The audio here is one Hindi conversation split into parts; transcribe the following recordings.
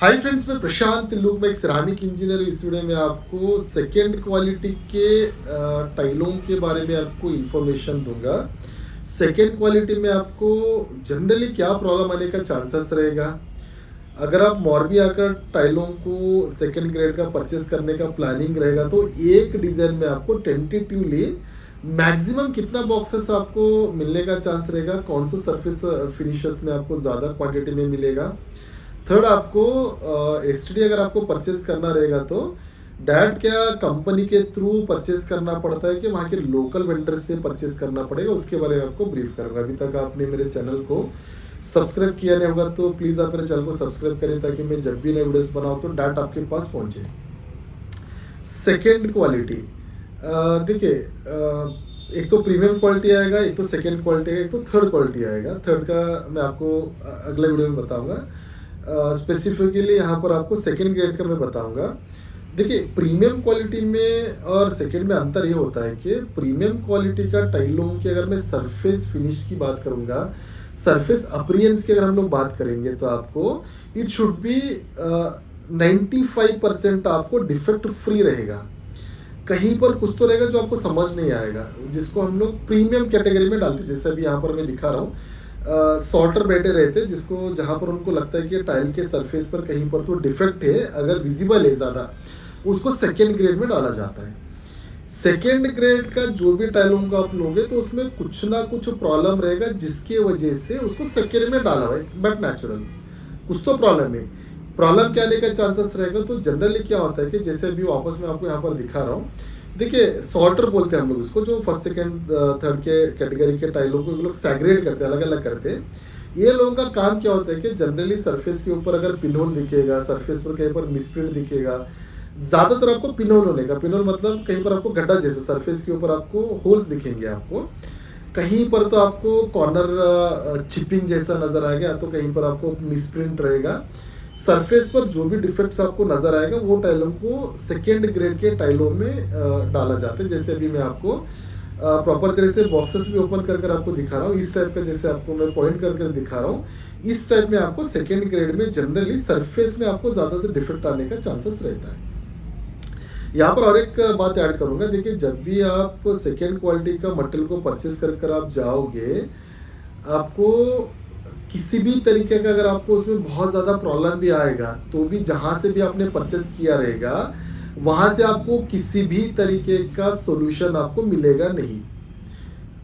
हाय फ्रेंड्स, मैं प्रशांत तिल्लुक में एक सिरामिक इंजीनियर। इस वीडियो में आपको सेकेंड क्वालिटी के टाइलों के बारे में आपको इन्फॉर्मेशन दूंगा। सेकेंड क्वालिटी में आपको जनरली क्या प्रॉब्लम आने का चांसेस रहेगा। अगर आप मॉर्बी आकर टाइलों को सेकेंड ग्रेड का परचेस करने का प्लानिंग रहेगा तो एक डिज़ाइन में आपको टेंटेटिवली मैक्सिमम कितना बॉक्सेस आपको मिलने का चांस रहेगा, कौन सा सरफेस फिनिशेस में आपको ज़्यादा क्वांटिटी में मिलेगा। थर्ड, आपको एसटीडी अगर आपको परचेस करना रहेगा तो डायरेक्ट क्या कंपनी के थ्रू परचेस करना पड़ता है कि वहाँ के लोकल वेंडर से परचेस करना पड़ेगा, उसके बारे में आपको ब्रीफ करूँगा। अभी तक आपने मेरे चैनल को सब्सक्राइब किया नहीं होगा तो प्लीज़ आप मेरे चैनल को सब्सक्राइब करें ताकि मैं जब भी नए वीडियोस बनाऊँ तो डायरेक्ट आपके पास पहुँचे। सेकेंड क्वालिटी देखिए, एक तो प्रीमियम क्वालिटी आएगा, एक तो सेकेंड क्वालिटी आएगा, एक तो थर्ड क्वालिटी आएगा। थर्ड का मैं आपको अगले वीडियो में बताऊँगा। स्पेसिफिकली यहाँ पर आपको सेकेंड ग्रेड का मैं बताऊंगा। देखिए, प्रीमियम क्वालिटी में और सेकेंड में अंतर ये होता है कि प्रीमियम क्वालिटी का टाइलों की अगर मैं सरफेस फिनिश की बात करूंगा, सरफेस अपीयरेंस की अगर हम लोग बात करेंगे तो आपको इट शुड बी 95% आपको डिफेक्ट फ्री रहेगा। कहीं पर कुछ तो रहेगा जो आपको समझ नहीं आएगा, जिसको हम लोग प्रीमियम कैटेगरी में डालते हैं। जैसे अभी यहाँ पर मैं दिखा रहा हूँ, सॉर्टर बैठे रहते हैं जिसको जहां पर उनको लगता है कि टाइल के सरफेस पर कहीं पर तो डिफेक्ट है, अगर विजिबल है ज़्यादा, उसको सेकेंड ग्रेड में डाला जाता है। सेकेंड ग्रेड का जो भी टाइलों को आप लोगे तो उसमें कुछ ना कुछ प्रॉब्लम रहेगा जिसकी वजह से उसको सेकेंड में डाला हुआ है, बट नेचुरल कुछ तो प्रॉब्लम है। प्रॉब्लम क्या आने का चांसेस रहेगा, तो जनरली क्या होता है कि जैसे अभी वापस मैं आपको यहाँ पर दिखा रहा हूँ। देखिए, सॉर्टर बोलते हैं हम लोग उसको, जो फर्स्ट सेकंड थर्ड के कैटेगरी के टाइलों को लोग सैग्रेड करते हैं, अलग अलग करते हैं। ये लोगों का काम क्या होता है कि जनरली सरफेस के ऊपर अगर पिनहोल दिखेगा, सरफेस पर कहीं पर मिसप्रिंट दिखेगा, ज्यादातर आपको पिनहोल होने का, पिनहोल मतलब कहीं पर आपको गड्ढा जैसे सरफेस के ऊपर आपको होल्स दिखेंगे। आपको कहीं पर तो आपको कॉर्नर चिपिंग जैसा नजर आएगा, तो कहीं पर आपको मिसप्रिंट रहेगा। सरफेस पर जो भी डिफेक्ट्स आपको नजर आएगा वो टाइलों को सेकेंड ग्रेड के टाइलों में डाला जाता है। जैसे अभी मैं आपको प्रॉपर तरह से बॉक्सेस भी ओपन कर आपको दिखा रहा हूँ, इस टाइप का जैसे आपको मैं पॉइंट कर दिखा रहा हूँ, इस टाइप में आपको सेकेंड ग्रेड में जनरली सरफेस में आपको ज्यादातर डिफेक्ट आने का चांसेस रहता है। यहाँ पर और एक बात ऐड करूंगा। देखिए, जब भी आप सेकेंड क्वालिटी का मटेरियल को परचेस कर आप जाओगे, आपको किसी भी तरीके का अगर आपको उसमें बहुत ज़्यादा प्रॉब्लम भी आएगा तो भी जहाँ से भी आपने परचेस किया रहेगा वहाँ से आपको किसी भी तरीके का सोल्यूशन आपको मिलेगा नहीं,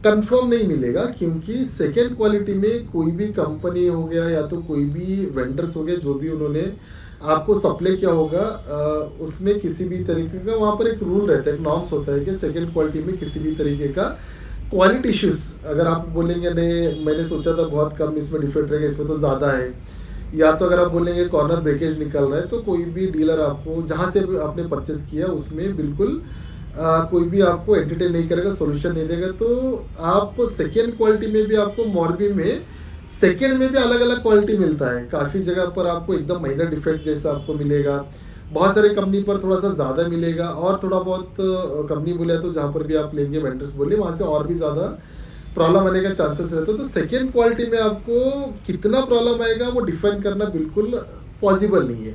कंफर्म नहीं मिलेगा। क्योंकि सेकेंड क्वालिटी में कोई भी कंपनी हो गया या तो कोई भी वेंडर्स हो गए, जो भी उन्होंने आपको सप्लाई किया होगा, उसमें किसी भी तरीके का वहाँ पर एक रूल रहता है, एक नॉर्म्स होता है कि सेकेंड क्वालिटी में किसी भी तरीके का क्वालिटी इश्यूज अगर आप बोलेंगे नहीं मैंने सोचा था बहुत कम इसमें डिफेक्ट रहेगा, इसमें तो ज़्यादा है, या तो अगर आप बोलेंगे कॉर्नर ब्रेकेज निकल रहा है, तो कोई भी डीलर आपको जहाँ से आपने परचेस किया उसमें बिल्कुल कोई भी आपको एंटरटेन नहीं करेगा, सोल्यूशन नहीं देगा। तो आप सेकेंड क्वालिटी में भी आपको मॉर्बी में सेकेंड में भी अलग अलग क्वालिटी मिलता है। काफ़ी जगह पर आपको एकदम माइनर डिफेक्ट जैसा आपको मिलेगा, बहुत सारे कंपनी पर थोड़ा सा ज़्यादा मिलेगा, और थोड़ा बहुत कंपनी बोले तो जहाँ पर भी आप लेंगे वेंडर्स बोले वहाँ से और भी ज़्यादा प्रॉब्लम आने का चांसेस रहता है। तो सेकेंड क्वालिटी में आपको कितना प्रॉब्लम आएगा वो डिफाइन करना बिल्कुल पॉसिबल नहीं है,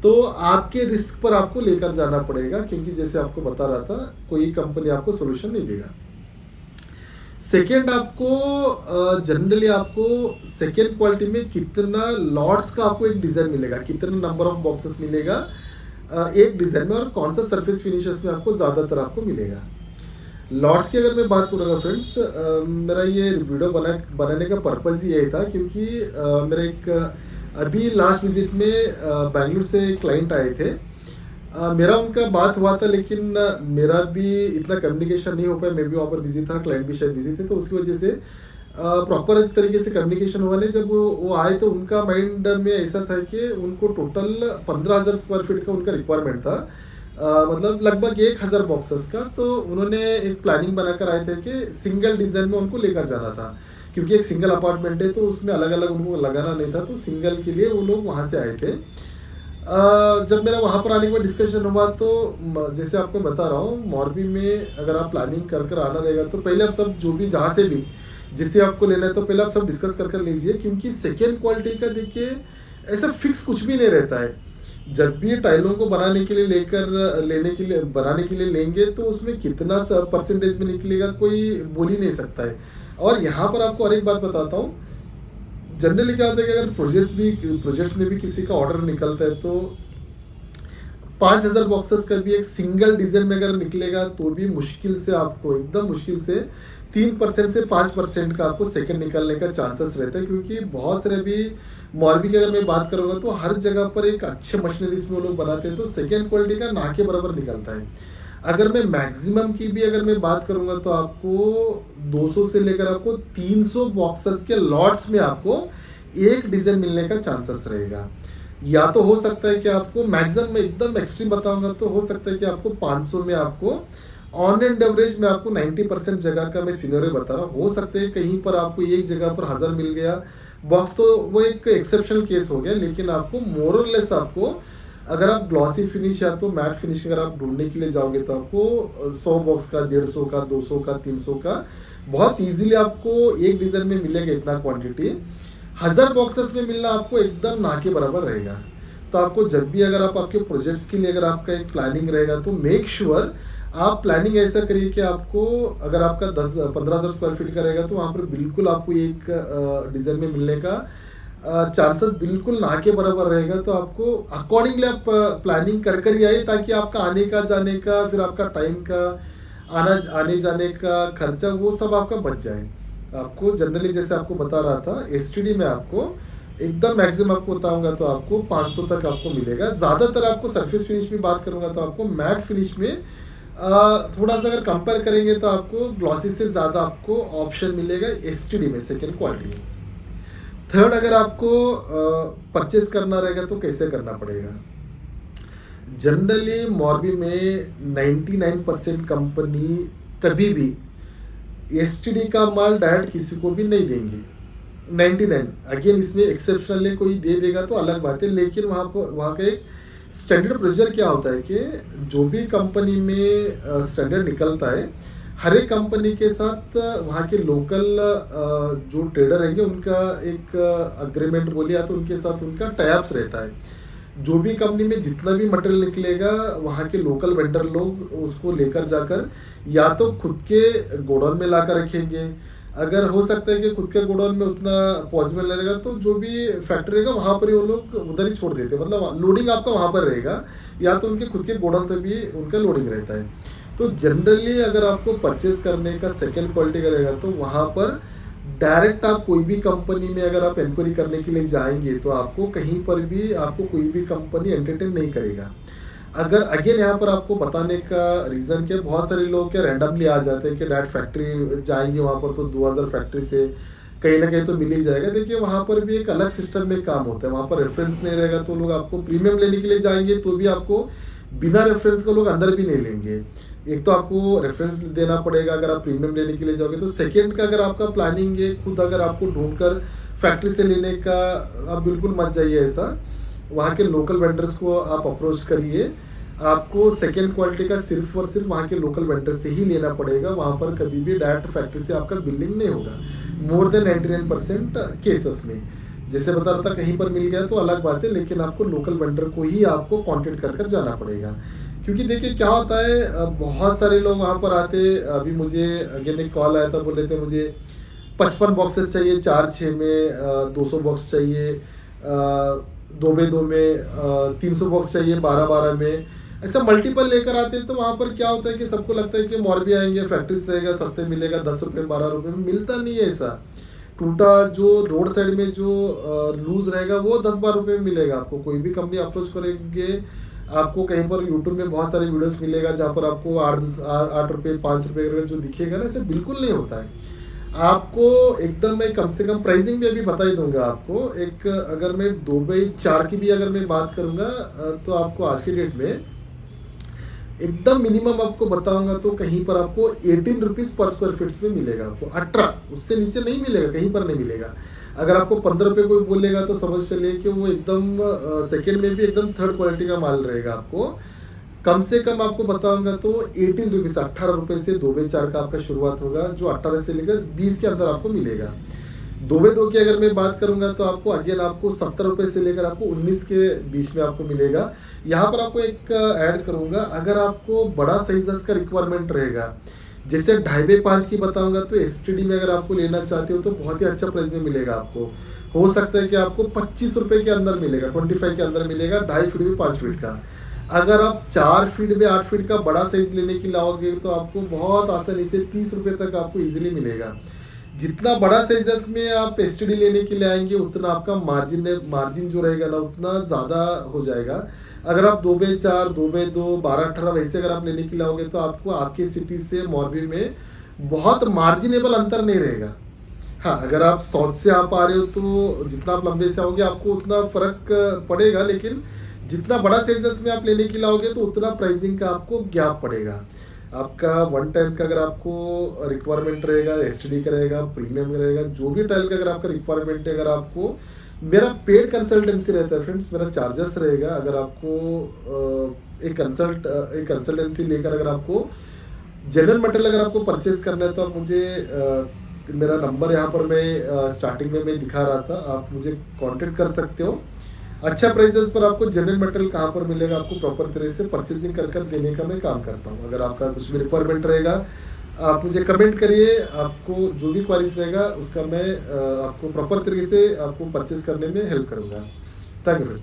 तो आपके रिस्क पर आपको लेकर जाना पड़ेगा। क्योंकि जैसे आपको बता रहा था, कोई कंपनी आपको सोल्यूशन नहीं देगा। सेकेंड, आपको जनरली आपको सेकेंड क्वालिटी में कितना लॉट्स का आपको एक डिजाइन मिलेगा, कितना नंबर ऑफ बॉक्सेस मिलेगा एक डिजाइन में, और कौन सा सरफेस फिनिशेस में आपको ज्यादातर आपको मिलेगा। लॉट्स की अगर मैं बात करूँगा फ्रेंड्स, मेरा ये वीडियो बनाने का पर्पज ही यही था क्योंकि मेरा एक अभी लास्ट विजिट में बैंगलोर से क्लाइंट आए थे। मेरा उनका बात हुआ था, लेकिन मेरा भी इतना कम्युनिकेशन नहीं हो पाया, मैं भी वहाँ पर बिजी था, क्लाइंट भी शायद बिजी थे, तो उसकी वजह से प्रॉपर तरीके से कम्युनिकेशन हुआ नहीं। जब वो आए तो उनका माइंड में ऐसा था कि उनको टोटल 15,000 स्क्वायर फीट का उनका रिक्वायरमेंट था, मतलब लगभग 1,000 बॉक्सेस का। तो उन्होंने एक प्लानिंग बनाकर आए थे कि सिंगल डिजाइन में उनको लेकर जाना था, क्योंकि एक सिंगल अपार्टमेंट है तो उसमें अलग अलग उनको लगाना नहीं था, तो सिंगल के लिए वो लोग वहाँ से आए थे। जब मेरा वहाँ पर आने के बाद डिस्कशन हुआ तो जैसे आपको बता रहा हूँ, मॉर्बी में अगर आप प्लानिंग कर आना रहेगा तो पहले आप सब जो भी जहाँ से भी जिससे आपको लेना है तो पहले आप सब डिस्कस कर लीजिए। क्योंकि सेकेंड क्वालिटी का देखिए ऐसा फिक्स कुछ भी नहीं रहता है। जब भी टाइलों को बनाने के लिए लेने के लिए बनाने के लिए लेंगे तो उसमें कितना परसेंटेज में निकलेगा कोई बोल ही नहीं सकता है। और यहाँ पर आपको और एक बात बताता हूँ, जनरली क्या होता है कि अगर प्रोजेक्ट्स में भी किसी का ऑर्डर निकलता है तो 5,000 बॉक्सेस का भी एक सिंगल डिजाइन में अगर निकलेगा तो भी मुश्किल से आपको, एकदम मुश्किल से 3% से 5% का आपको सेकंड निकलने का चांसेस रहता है। क्योंकि बहुत सारे भी मॉर्बी की अगर मैं बात करूंगा तो हर जगह पर एक अच्छे मशीनरीज में वो लोग बनाते हैं तो सेकेंड क्वालिटी का ना के बराबर निकलता है। अगर मैं मैक्सिमम की भी अगर मैं बात करूंगा तो आपको 200 से लेकर आपको 300 बॉक्सेस के लॉट्स में आपको एक डिजाइन मिलने का चांसेस रहेगा। या तो हो सकता है कि आपको मैक्सिमम में एकदम एक्सट्रीम बताऊंगा तो हो सकता है कि आपको 500 में आपको ऑन एंड एवरेज में आपको 90% जगह का मैं सिनेरियो बता रहा हूँ। हो सकता है कहीं पर आपको एक जगह पर 1000 मिल गया बॉक्स तो वो एक एक्सेप्शनल केस हो गया, लेकिन आपको मोर और लेस आपको अगर आप ग्लॉसी फिनिश या तो मैट फिनिश अगर आप ढूंढने के लिए जाओगे तो आपको 100 बॉक्स का, 150 का, 200 का, 300 का बहुत इजीली आपको एक डिजाइन में मिलेगा। इतना क्वांटिटी 1000 बॉक्सेस में मिलना आपको एकदम ना के बराबर रहेगा। तो आपको जब भी अगर आप आपके प्रोजेक्ट्स के लिए अगर आपका एक प्लानिंग रहेगा तो मेक श्योर आप प्लानिंग ऐसा करिए कि आपको अगर आपका 10-15,000 स्क्वायर फीट का रहेगा तो वहाँ पर बिल्कुल आपको एक डिजाइन में मिलने का चांसेस बिल्कुल ना के बराबर रहेगा। तो आपको अकॉर्डिंगली आप प्लानिंग कर कर ही आइए ताकि आपका आने का जाने का फिर आपका टाइम का आने जाने का खर्चा वो सब आपका बच जाए। आपको जनरली जैसे आपको बता रहा था एसटीडी में आपको एकदम मैक्सिमम आपको बताऊंगा तो आपको 500 तक आपको मिलेगा। ज्यादातर आपको सरफेस फिनिश में बात करूंगा तो आपको मैट फिनिश में थोड़ा सा अगर कंपेयर करेंगे तो आपको ग्लॉसी से ज्यादा आपको ऑप्शन मिलेगा एसटीडी में सेकेंड क्वालिटी में। थर्ड अगर आपको परचेस करना रहेगा तो कैसे करना पड़ेगा। जनरली मॉर्बी में 99% कंपनी कभी भी एसटीडी का माल डायरेक्ट किसी को भी नहीं देंगे। 99 अगेन इसमें एक्सेप्शनली कोई दे देगा तो अलग बात है, लेकिन वहाँ का एक स्टैंडर्ड प्रोसीजर क्या होता है कि जो भी कंपनी में स्टैंडर्ड निकलता है हर एक कंपनी के साथ वहाँ के लोकल जो ट्रेडर रहेंगे उनका एक अग्रीमेंट बोलिए या तो उनके साथ उनका टाइप्स रहता है। जो भी कंपनी में जितना भी मटेरियल निकलेगा वहाँ के लोकल वेंडर लोग उसको लेकर जाकर या तो खुद के गोडाउन में लाकर रखेंगे, अगर हो सकता है कि खुद के गोडाउन में उतना पॉसिबल नहीं रहेगा तो जो भी फैक्ट्री रहेगा वहाँ पर ही वो लोग उधर ही छोड़ देते हैं, मतलब लोडिंग आपका वहाँ पर रहेगा या तो उनके खुद के गोडाउन से भी उनका लोडिंग रहता है। तो जनरली अगर आपको परचेस करने का सेकेंड क्वालिटी का रहेगा तो वहाँ पर डायरेक्ट आप कोई भी कंपनी में अगर आप इंक्वायरी करने के लिए जाएंगे तो आपको कहीं पर भी आपको कोई भी कंपनी एंटरटेन नहीं करेगा। अगर अगेन यहाँ पर आपको बताने का रीजन क्या, बहुत सारे लोग क्या रैंडमली आ जाते हैं कि डायरेक्ट फैक्ट्री जाएंगे वहाँ पर तो 2000 फैक्ट्री से कहीं ना कहीं तो मिल ही जाएगा। देखिए वहाँ पर भी एक अलग सिस्टम में काम होता है, वहाँ पर रेफरेंस नहीं रहेगा तो लोग आपको प्रीमियम लेने के लिए जाएंगे तो भी आपको बिना रेफरेंस के लोग अंदर भी नहीं लेंगे। एक तो आपको रेफरेंस देना पड़ेगा अगर आप प्रीमियम लेने के लिए जाओगे, तो सेकेंड का अगर आपका प्लानिंग है खुद अगर आपको ढूंढकर फैक्ट्री से लेने का आप बिल्कुल मत जाइए ऐसा, वहाँ के लोकल वेंडर्स को आप अप्रोच करिए। आपको सेकेंड क्वालिटी का सिर्फ और सिर्फ वहाँ के लोकल वेंडर से ही लेना पड़ेगा, वहाँ पर कभी भी डायरेक्ट फैक्ट्री से आपका बिलिंग नहीं होगा मोर देन 99% केसेस में। जैसे बता रहा था कहीं पर मिल गया तो अलग बात है, लेकिन आपको लोकल वेंडर को ही आपको कॉन्टेक्ट कर जाना पड़ेगा। क्योंकि देखिए क्या होता है बहुत सारे लोग वहाँ पर आते, अभी मुझे अगेन एक कॉल आया था, बोल रहे थे मुझे 55 बॉक्सेस चाहिए 4-6 में, 200 बॉक्स चाहिए 2x2 में, 300 बॉक्स चाहिए 12-12 में, ऐसा मल्टीपल लेकर आते हैं। तो वहाँ पर क्या होता है कि सबको लगता है कि मॉर्बी आएंगे फैक्ट्री से रहेगा सस्ते मिलेगा 10 रुपये 12 रुपये में, मिलता नहीं है ऐसा। टूटा जो रोड साइड में जो लूज रहेगा वो 10-12 रुपये में मिलेगा आपको। कोई भी कंपनी अप्रोच करेंगे आपको कहीं पर यूट्यूब में बहुत सारे वीडियोस मिलेगा जहाँ पर आपको 8 रुपये 5 रुपये जो दिखेगा ना, ऐसे बिल्कुल नहीं होता है। आपको एकदम मैं कम से कम प्राइसिंग भी अभी बता ही दूंगा आपको। एक अगर मैं 2x4 की भी अगर मैं बात करूंगा तो आपको आज की डेट में एकदम मिनिमम आपको बताऊंगा तो कहीं पर आपको 18 रुपीज पर स्क्वायर फीट में मिलेगा आपको, 18 उससे नीचे नहीं मिलेगा, कहीं पर नहीं मिलेगा। अगर आपको 15 रुपये कोई बोलेगा तो समझ चलिए कि वो एकदम सेकेंड में भी एकदम थर्ड क्वालिटी का माल रहेगा। आपको कम से कम आपको बताऊंगा तो 18 रुपीज 18 रुपये से 2x4 का आपका शुरुआत होगा, जो 18 से लेकर 20 के अंदर आपको मिलेगा। 2 बाई 2 की अगर मैं बात करूंगा तो आपको अगेन आपको 70 रुपए से लेकर आपको 19 के बीच में आपको मिलेगा। यहाँ पर आपको एक ऐड करूंगा, अगर आपको बड़ा साइजेस का रिक्वायरमेंट रहेगा, जैसे 2.5 बाई 5 की बताऊंगा, तो एसटीडी में अगर आपको लेना चाहते हो तो बहुत ही अच्छा प्राइस में मिलेगा आपको। हो सकता है कि आपको 25 रुपए के अंदर मिलेगा, 25 के अंदर मिलेगा, 2.5 फीट में 5 फीट का। अगर आप 4 फीट में 8 फीट का बड़ा साइज लेने की लाओगे तो आपको बहुत आसानी से 30 रुपए तक आपको इजीली मिलेगा। जितना बड़ा साइजेस में आप एसटीडी लेने के लिए आएंगे उतना आपका मार्जिन जो रहेगा ना उतना ज़्यादा हो जाएगा। अगर आप 2 बाई 4, 2 बाई 2, 12-18 वैसे अगर आप लेने के लिए आओगे तो आपको आपके सिटी से मोरबी में बहुत मार्जिनेबल अंतर नहीं रहेगा। हाँ, अगर आप साउथ से आप आ रहे हो तो जितना आप लंबे से आओगे आपको उतना फर्क पड़ेगा, लेकिन जितना बड़ा साइजेस में आप लेने के लिए आओगे तो उतना प्राइसिंग का आपको गैप पड़ेगा। आपका वन टाइम का अगर आपको रिक्वायरमेंट रहेगा, एसटीडी का रहेगा, प्रीमियम का रहेगा, जो भी टाइप का अगर आपका रिक्वायरमेंट है, अगर आपको मेरा पेड कंसल्टेंसी रहता है फ्रेंड्स, मेरा चार्जेस रहेगा। अगर आपको एक कंसल्टेंसी लेकर अगर आपको जनरल मटेरियल अगर आपको परचेस करना है तो आप मुझे मेरा नंबर यहाँ पर मैं स्टार्टिंग में मैं दिखा रहा था, आप मुझे कांटेक्ट कर सकते हो। अच्छा प्राइसेस पर आपको जनरल मटेरियल कहाँ पर मिलेगा, आपको प्रॉपर तरह से परचेसिंग कर कर देने का मैं काम करता हूँ। अगर आपका कुछ भी रिक्वायरमेंट रहेगा आप मुझे कमेंट करिए, आपको जो भी क्वारीज रहेगा उसका मैं आपको प्रॉपर तरीके से आपको परचेस करने में हेल्प करूँगा। Thank you friends.